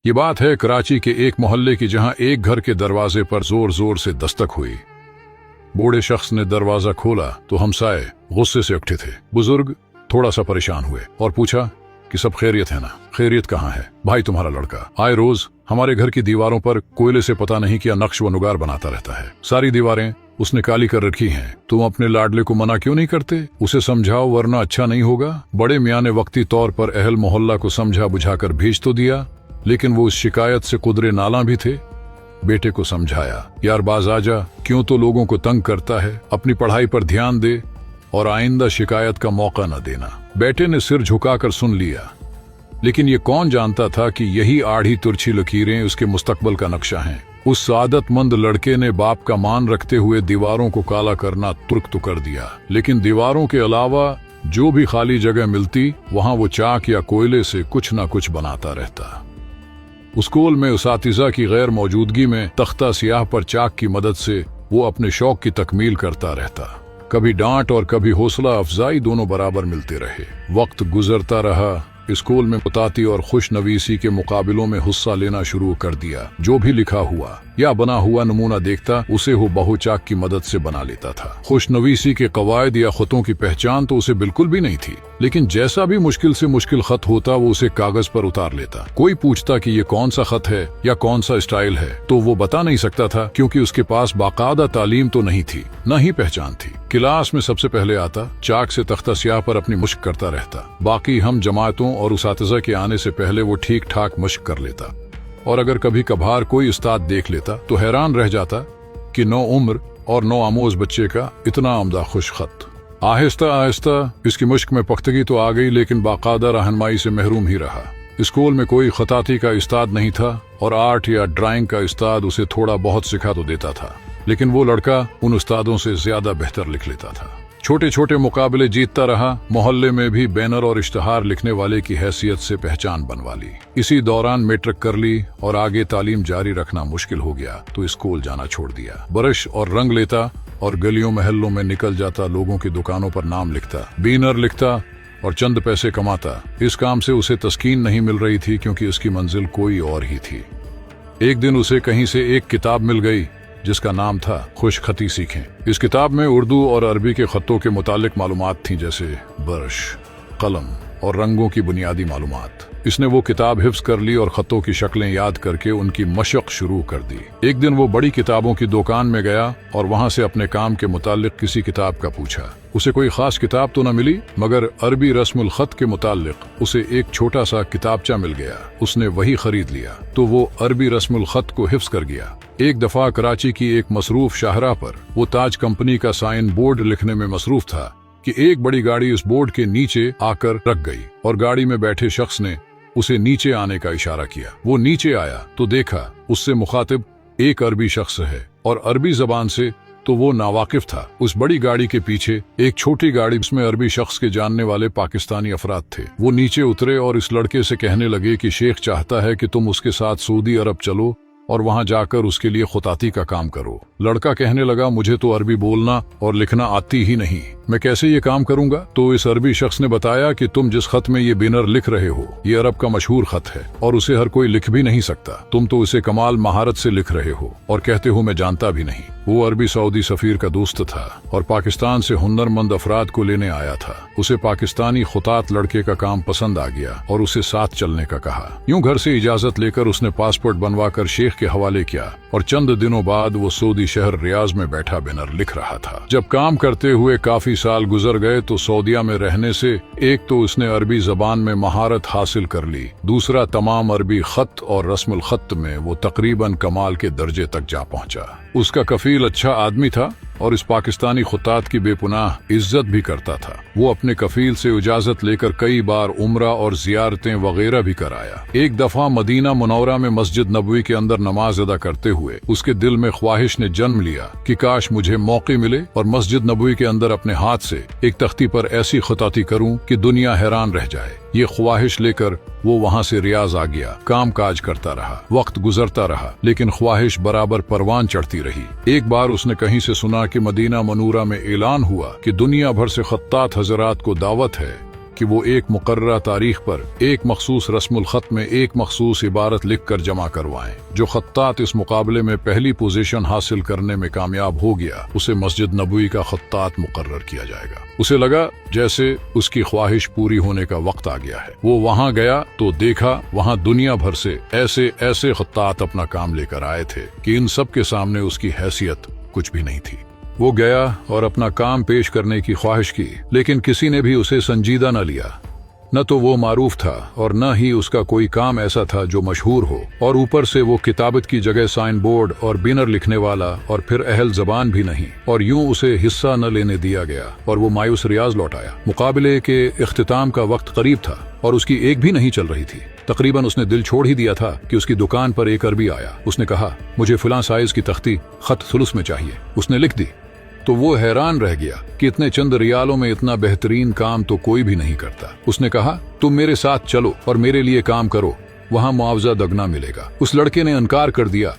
ये बात है कराची के एक मोहल्ले की, जहां एक घर के दरवाजे पर जोर जोर से दस्तक हुई। बूढ़े शख्स ने दरवाजा खोला तो हमसाए गुस्से से उठे थे। बुजुर्ग थोड़ा सा परेशान हुए और पूछा कि सब खैरियत है ना? खैरियत कहाँ है भाई, तुम्हारा लड़का आए रोज हमारे घर की दीवारों पर कोयले से पता नहीं क्या नक्श व नुगार बनाता रहता है। सारी दीवारें उसने काली कर रखी हैं। तुम अपने लाडले को मना क्यों नहीं करते? उसे समझाओ वरना अच्छा नहीं होगा। बड़े मियाँ ने वक्ती तौर पर अहल मोहल्ला को समझा बुझाकर भेज तो दिया, लेकिन वो उस शिकायत से कुदरे नाला भी थे। बेटे को समझाया, यार बाज आजा, क्यों तो लोगों को तंग करता है, अपनी पढ़ाई पर ध्यान दे और आइंदा शिकायत का मौका न देना। बेटे ने सिर झुकाकर सुन लिया, लेकिन ये कौन जानता था कि यही आड़ी तुरछी लकीरें उसके मुस्तकबल का नक्शा हैं। उस सादतमंद लड़के ने बाप का मान रखते हुए दीवारों को काला करना तुर्क तो कर दिया, लेकिन दीवारों के अलावा जो भी खाली जगह मिलती वहां वो चाक या कोयले से कुछ न कुछ बनाता रहता। स्कूल में उसातिजा की गैर मौजूदगी में तख्ता सियाह पर चाक की मदद से वो अपने शौक की तकमील करता रहता। कभी डांट और कभी हौसला अफजाई दोनों बराबर मिलते रहे। वक्त गुजरता रहा। स्कूल में मुताती और खुशनवीसी के मुकाबलों में हिस्सा लेना शुरू कर दिया। जो भी लिखा हुआ या बना हुआ नमूना देखता उसे वो बहु चाक की मदद से बना लेता था। खुशनवीसी के कवायद या खतों की पहचान तो उसे बिल्कुल भी नहीं थी, लेकिन जैसा भी मुश्किल से मुश्किल खत होता वो उसे कागज पर उतार लेता। कोई पूछता कि ये कौन सा खत है या कौन सा स्टाइल है तो वो बता नहीं सकता था, क्योंकि उसके पास बाकायदा तालीम तो नहीं थी, न ही पहचान थी। क्लास में सबसे पहले आता, चाक से तख्ता स्याह पर अपनी मुश्क करता रहता। बाकी हम जमातों और उसातिज़ा के आने से पहले वो ठीक ठाक मश्क कर लेता, और अगर कभी कभार कोई उस्ताद देख लेता तो हैरान रह जाता कि नौ उम्र और नौ आमोज बच्चे का इतना आमदा खुश खत। आहिस्ता आहिस्ता इसकी मुश्क में पख्तगी तो आ गई, लेकिन बाकायदा रहनुमाई से महरूम ही रहा। स्कूल में कोई खताती का उस्ताद नहीं था, और आर्ट या ड्राइंग का उस्ताद उसे थोड़ा बहुत सिखा तो देता था, लेकिन वो लड़का उन उस्तादों से ज्यादा बेहतर लिख लेता था। छोटे छोटे मुकाबले जीतता रहा। मोहल्ले में भी बैनर और इश्तहार लिखने वाले की हैसियत से पहचान बनवा ली। इसी दौरान मैट्रिक कर ली और आगे तालीम जारी रखना मुश्किल हो गया तो स्कूल जाना छोड़ दिया। ब्रश और रंग लेता और गलियों महल्लों में निकल जाता, लोगों की दुकानों पर नाम लिखता, बैनर लिखता और चंद पैसे कमाता। इस काम से उसे तस्कीन नहीं मिल रही थी, क्योंकि उसकी मंजिल कोई और ही थी। एक दिन उसे कहीं से एक किताब मिल गई जिसका नाम था खुशखती सीखें। इस किताब में उर्दू और अरबी के खतों के मुतालिक मालूमात थी, जैसे ब्रश, कलम और रंगों की बुनियादी मालूमात। इसने वो किताब हिफ्ज कर ली और खतों की शक्लें याद करके उनकी मशक शुरू कर दी। एक दिन वो बड़ी किताबों की दुकान में गया और वहां से अपने काम के मुतालिक किसी किताब का पूछा। उसे कोई खास किताब तो न मिली, मगर अरबी रस्मुल खत के मुतालिक उसे एक छोटा सा किताबचा मिल गया। उसने वही खरीद लिया तो वो अरबी रस्मुल खत को हिफ्ज कर गया। एक दफा कराची की एक मसरूफ शाहराह पर वो ताज कंपनी का साइन बोर्ड लिखने में मसरूफ था कि एक बड़ी गाड़ी उस बोर्ड के नीचे आकर रख गई, और गाड़ी में बैठे शख्स ने उसे नीचे आने का इशारा किया। वो नीचे आया तो देखा उससे मुखातिब एक अरबी शख्स है, और अरबी जबान से तो वो नावाकिफ था। उस बड़ी गाड़ी के पीछे एक छोटी गाड़ी, जिसमें अरबी शख्स के जानने वाले पाकिस्तानी अफराद थे। वो नीचे उतरे और इस लड़के से कहने लगे कि शेख चाहता है कि तुम उसके साथ सऊदी अरब चलो और वहां जाकर उसके लिए खुताती का काम करो। लड़का कहने लगा, मुझे तो अरबी बोलना और लिखना आती ही नहीं, मैं कैसे ये काम करूंगा? तो इस अरबी शख्स ने बताया कि तुम जिस खत में ये बैनर लिख रहे हो ये अरब का मशहूर खत है और उसे हर कोई लिख भी नहीं सकता। तुम तो उसे कमाल महारत से लिख रहे हो और कहते हो मैं जानता भी नहीं। वो अरबी सऊदी सफीर का दोस्त था और पाकिस्तान से हुनरमंद अफराद को लेने आया था। उसे पाकिस्तानी खुतात लड़के का काम पसंद आ गया और उसे साथ चलने का कहा। यूं घर से इजाजत लेकर उसने पासपोर्ट बनवाकर शेख के हवाले किया, और चंद दिनों बाद वो सऊदी शहर रियाज में बैठा बैनर लिख रहा था। जब काम करते हुए काफी साल गुजर गए तो सऊदिया में रहने से एक तो उसने अरबी जबान में महारत हासिल कर ली, दूसरा तमाम अरबी खत और रस्मुल खत में वो तकरीबन कमाल के दर्जे तक जा पहुंचा। उसका कफील अच्छा आदमी था और इस पाकिस्तानी खुतात की बेपुनाह इज्जत भी करता था। वो अपने कफील से इजाजत लेकर कई बार उम्रा और जियारतें वगैरह भी कराया। एक दफा मदीना मुनव्वरा में मस्जिद नबवी के अंदर नमाज अदा करते हुए उसके दिल में ख्वाहिश ने जन्म लिया कि काश मुझे मौके मिले और मस्जिद नबवी के अंदर अपने हाथ से एक तख्ती पर ऐसी खुताती करूं कि दुनिया हैरान रह जाए। ये ख्वाहिश लेकर वो वहां से रियाज आ गया। काम काज करता रहा, वक्त गुजरता रहा, लेकिन ख्वाहिश बराबर परवान चढ़ती रही। एक बार उसने कहीं से सुना कि मदीना मनूरा में ऐलान हुआ कि दुनिया भर से खत्तात हजरात को दावत है कि वो एक मुकर्ररा तारीख पर एक मखसूस रस्म उल खत में एक मखसूस इबारत लिख कर जमा करवाएं। जो खत्तात इस मुकाबले में पहली पोजीशन हासिल करने में कामयाब हो गया उसे मस्जिद नबवी का खत्तात मुकर्रर किया जाएगा। उसे लगा जैसे उसकी ख्वाहिश पूरी होने का वक्त आ गया है। वो वहां गया तो देखा वहां दुनिया भर से ऐसे ऐसे खत्तात अपना काम लेकर आए थे कि इन सब के सामने उसकी हैसियत कुछ भी नहीं थी। वो गया और अपना काम पेश करने की ख्वाहिश की, लेकिन किसी ने भी उसे संजीदा न लिया। न तो वो मारूफ था और न ही उसका कोई काम ऐसा था जो मशहूर हो, और ऊपर से वो किताबत की जगह साइन बोर्ड और बिनर लिखने वाला और फिर अहल जबान भी नहीं, और यूं उसे हिस्सा न लेने दिया गया और वो मायूस रियाज लौट आया। मुकाबले के इख्तिताम का वक्त करीब था और उसकी एक भी नहीं चल रही थी। तकरीबन उसने दिल छोड़ ही दिया था कि उसकी दुकान पर एक अरबी आया। उसने कहा, मुझे फलां साइज की तख्ती खत सुलुस में चाहिए। उसने लिख दी तो वो हैरान रह गया कि इतने चंद रियालों में इतना बेहतरीन काम तो कोई भी नहीं करता। उसने कहा, तुम मेरे साथ चलो और मेरे लिए काम करो, वहां मुआवजा दगना मिलेगा। उस लड़के ने इनकार कर दिया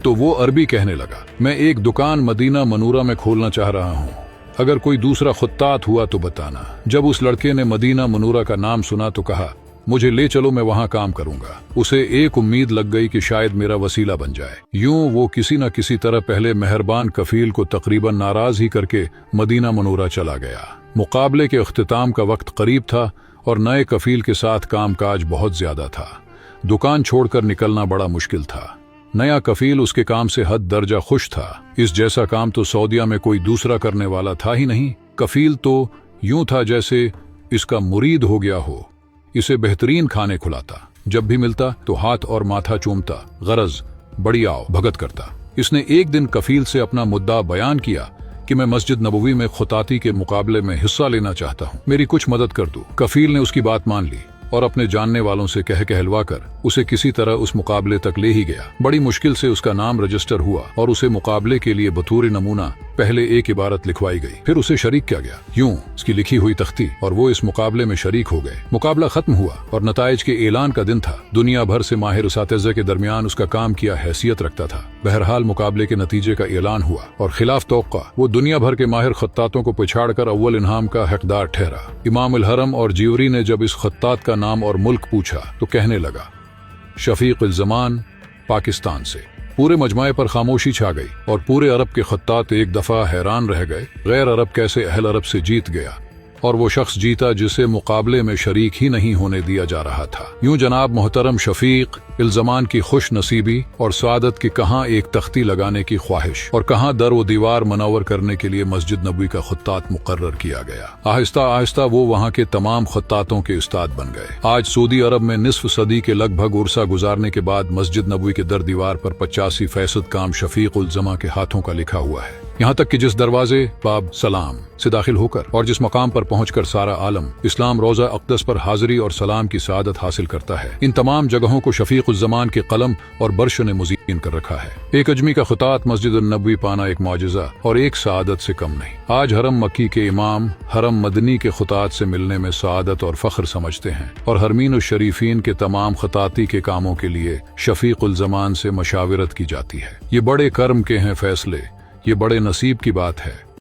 तो वो अरबी कहने लगा, मैं एक दुकान मदीना मनूरा में खोलना चाह रहा हूँ, अगर कोई दूसरा खुत्तात हुआ तो बताना। जब उस लड़के ने मदीना मनूरा का नाम सुना तो कहा, मुझे ले चलो, मैं वहां काम करूंगा। उसे एक उम्मीद लग गई कि शायद मेरा वसीला बन जाए। यूं वो किसी न किसी तरह पहले मेहरबान कफील को तकरीबन नाराज ही करके मदीना मनूरा चला गया। मुकाबले के अख्तिताम का वक्त करीब था और नए कफील के साथ कामकाज बहुत ज्यादा था। दुकान छोड़कर निकलना बड़ा मुश्किल था। नया कफील उसके काम से हद दर्जा खुश था। इस जैसा काम तो सऊदिया में कोई दूसरा करने वाला था ही नहीं। कफील तो यूं था जैसे इसका मुरीद हो गया हो। इसे बेहतरीन खाने खुलाता, जब भी मिलता तो हाथ और माथा चूमता, गरज बड़ी आओ भगत करता। इसने एक दिन कफील से अपना मुद्दा बयान किया कि मैं मस्जिद नबवी में खुताती के मुकाबले में हिस्सा लेना चाहता हूँ, मेरी कुछ मदद कर दो। कफील ने उसकी बात मान ली और अपने जानने वालों से कह कहलवा कर उसे किसी तरह उस मुकाबले तक ले ही गया। बड़ी मुश्किल से उसका नाम रजिस्टर हुआ और उसे मुकाबले के लिए बतौर नमूना पहले एक इबारत लिखवाई गई, फिर उसे शरीक किया गया। यूं उसकी लिखी हुई तख्ती और वो इस मुकाबले में शरीक हो गए। मुकाबला खत्म हुआ और नताइज के ऐलान का दिन था। दुनिया भर से माहिर उसातिज़ा के दरमियान उसका काम किया हैसियत रखता था। बहरहाल मुकाबले के नतीजे का ऐलान हुआ और खिलाफ तौक़ा वो दुनिया भर के माहिर खत्तातों को पिछाड़ कर अव्वल इनाम का हकदार ठहरा। इमाम अल हरम और जीवरी ने जब इस खत्तात का नाम और मुल्क पूछा तो कहने लगा, शफीक उल ज़मान, पाकिस्तान से। पूरे मजमाए पर खामोशी छा गई और पूरे अरब के खत्तात एक दफा हैरान रह गए। गैर अरब कैसे अहल अरब से जीत गया, और वो शख्स जीता जिसे मुकाबले में शरीक ही नहीं होने दिया जा रहा था। यूं जनाब मोहतरम शफीक उल ज़मान की खुश नसीबी और सादत की कहाँ एक तख्ती लगाने की ख्वाहिश और कहाँ दर व दीवार मनवर करने के लिए मस्जिद नबवी का खुत्तात मुकर्रर किया गया। आहिस्ता आहिस्ता वो वहाँ के तमाम खुत्तातों के उस्ताद बन गए। आज सऊदी अरब में निस्फ सदी के लगभग उर्सा गुजारने के बाद मस्जिद नबवी के दर दीवार पर 85% काम शफीक उल ज़मा के हाथों का लिखा हुआ है। यहाँ तक कि जिस दरवाजे बाब सलाम से दाखिल होकर और जिस मकाम पर पहुंचकर सारा आलम इस्लाम रोजा अक़दस पर हाजिरी और सलाम की सआदत हासिल करता है, इन तमाम जगहों को शफीक उल ज़मान के कलम और बर्श ने मुज़ीन कर रखा है। एक अजमी का खुतात मस्जिद नबवी पाना एक मौजज़ा और एक सआदत से कम नहीं। आज हरम मक्की के इमाम हरम मदनी के खुतात से मिलने में सआदत और फख्र समझते हैं और हरमीन उल शरीफीन के तमाम खताती के कामों के लिए शफीक उल ज़मान से मशावरत की जाती है। ये बड़े कर्म के हैं फैसले, ये बड़े नसीब की बात है।